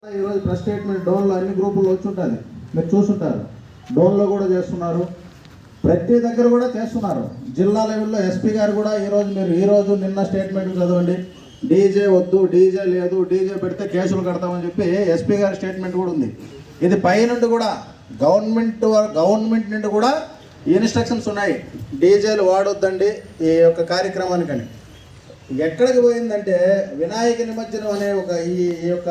ఈరోజు press statement డోన్లో అన్ని గ్రూపుల్లో వచ్చుంటుంది, మీరు చూసుంటారు. డోన్లో కూడా చేస్తున్నారు, ప్రతి దగ్గర కూడా చేస్తున్నారు. జిల్లా లెవెల్లో ఎస్పీ గారు కూడా ఈరోజు నిన్న స్టేట్మెంట్ చదవండి. డీజే వద్దు, డీజే లేదు, డీజే పెడితే కేసులు కడతామని చెప్పి ఎస్పీ గారి స్టేట్మెంట్ కూడా ఉంది. ఇది పైనుండి కూడా గవర్నమెంట్ నుండి కూడా ఇన్స్ట్రక్షన్స్ ఉన్నాయి, డీజేలు వాడొద్దండి ఈ యొక్క కార్యక్రమానికని. ఎక్కడికి పోయిందంటే వినాయక నిమజ్జనం అనే ఒక ఈ యొక్క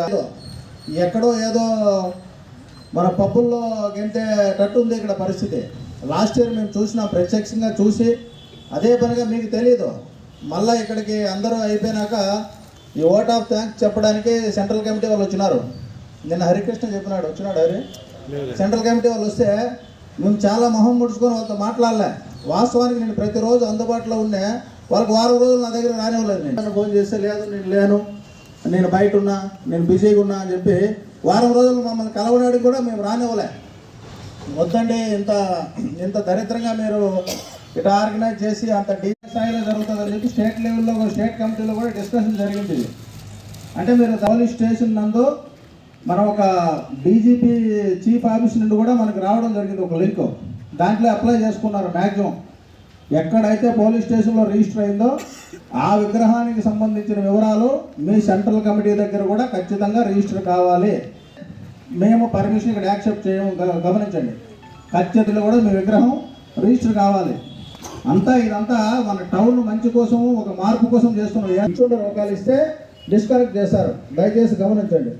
ఎక్కడో ఏదో మన పబ్బుల్లో గంటే టట్టు ఉంది ఇక్కడ పరిస్థితి. లాస్ట్ ఇయర్ మేము చూసినాం, ప్రత్యక్షంగా చూసి అదే పనిగా మీకు తెలియదు. మళ్ళీ ఇక్కడికి అందరూ అయిపోయినాక ఈ ఓట్ ఆఫ్ థ్యాంక్స్ చెప్పడానికి సెంట్రల్ కమిటీ వాళ్ళు వచ్చినారు. నిన్న హరికృష్ణ చెప్పినాడు, వచ్చినాడు హరి. సెంట్రల్ కమిటీ వాళ్ళు వస్తే మేము చాలా మొహం ముడుచుకొని వాళ్ళతో మాట్లాడలే. వాస్తవానికి నేను ప్రతిరోజు అందుబాటులో ఉండే వాళ్ళకి వారం రోజులు నా దగ్గర రానివ్వలేదు. నేను ఫోన్ చేస్తే లేదు నేను లేను, నేను బయట ఉన్నా, నేను బిజీగా ఉన్నా అని చెప్పి వారం రోజులు మమ్మల్ని కలవడానికి కూడా మేము రానివ్వలే. వద్దండి, ఇంత దరిద్రంగా మీరు ఇట్లా ఆర్గనైజ్ చేసి అంత డీజే స్థాయిలో జరుగుతుందని చెప్పి స్టేట్ లెవెల్లో స్టేట్ కమిటీలో కూడా డిస్కషన్ జరిగింది. అంటే మీరు పోలీస్ స్టేషన్ నందు మనం ఒక డీజీపీ చీఫ్ ఆఫీస్ నుండి కూడా మనకు రావడం జరిగింది ఒక లింక్. దాంట్లో అప్లై చేసుకున్నారు. మ్యాక్సిమం ఎక్కడైతే పోలీస్ స్టేషన్లో రిజిస్టర్ అయిందో ఆ విగ్రహానికి సంబంధించిన వివరాలు మీ సెంట్రల్ కమిటీ దగ్గర కూడా ఖచ్చితంగా రిజిస్టర్ కావాలి. మేము పర్మిషన్ ఇక్కడ యాక్సెప్ట్ చేయము, గమనించండి. ఖచ్చితంగా కూడా మీ విగ్రహం రిజిస్టర్ కావాలి. ఇదంతా మన టౌన్ మంచి కోసం, ఒక మార్పు కోసం చేస్తున్నారు. ఇన్సూరెన్స్ రూపాయలు ఇస్తే డిస్కనెక్ట్ చేస్తారు, దయచేసి గమనించండి.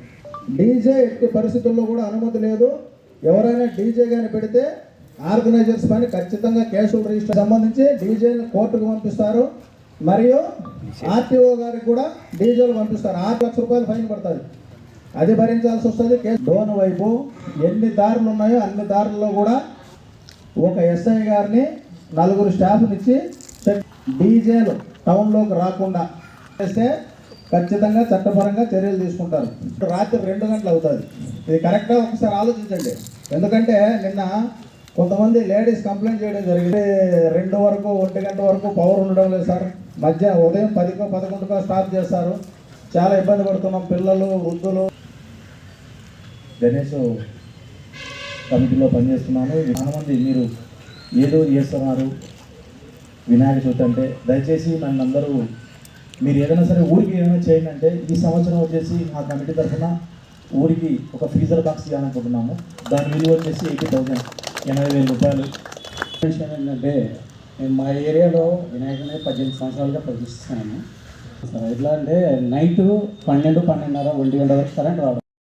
డీజే ఎట్టి పరిస్థితుల్లో కూడా అనుమతి లేదు. ఎవరైనా డీజే కానీ పెడితే ఆర్గనైజర్స్ పైన ఖచ్చితంగా కేసులు రిజిస్టర్ సంబంధించి డీజేలు కోర్టుకు పంపిస్తారు. మరియు ఆర్టీఓ గారికి కూడా డీజేలు పంపిస్తారు. 6 లక్షల రూపాయలు ఫైన్ పడుతుంది, అది భరించాల్సి వస్తుంది. డోన్ వైపు ఎన్ని దారులు ఉన్నాయో అన్ని దారుల్లో కూడా ఒక ఎస్ఐ గారిని 4 స్టాఫ్ని ఇచ్చి డీజేలు టౌన్లోకి రాకుండా చేస్తే ఖచ్చితంగా చట్టపరంగా చర్యలు తీసుకుంటారు. రాత్రి 2 గంటలు అవుతుంది. ఇది కరెక్ట్గా ఒకసారి ఆలోచించండి. ఎందుకంటే నిన్న కొంతమంది లేడీస్ కంప్లైంట్ చేయడం జరిగింది. 2 వరకు 1 గంట వరకు పవర్ ఉండడం లేదు సార్, ఉదయం 10కో 11కో స్టాప్ చేస్తారు. చాలా ఇబ్బంది పడుతున్నాం, పిల్లలు, వృద్ధులు. గణేష్ కమిటీలో పనిచేస్తున్నాను. చాలామంది మీరు ఏదో చేస్తున్నారు వినాయక చవితి అంటే, దయచేసి మనందరూ మీరు ఏదైనా సరే ఊరికి ఏదైనా చేయండి అంటే, ఈ సంవత్సరం వచ్చేసి మా కమిటీ తరఫున ఊరికి ఒక ఫ్రీజర్ బాక్స్ ఇవ్వాలనుకుంటున్నాము. దాని విలువ వచ్చేసి 80,000, 80,000 రూపాయలు. విషయం ఏంటంటే, నేను మా ఏరియాలో వినాయకుని 18 సంవత్సరాలుగా ప్రతిష్ఠిస్తున్నాను సార్. ఎట్లా అంటే నైట్ 12, 12:30, 1 గంట వరకు కరెంట్ రావడం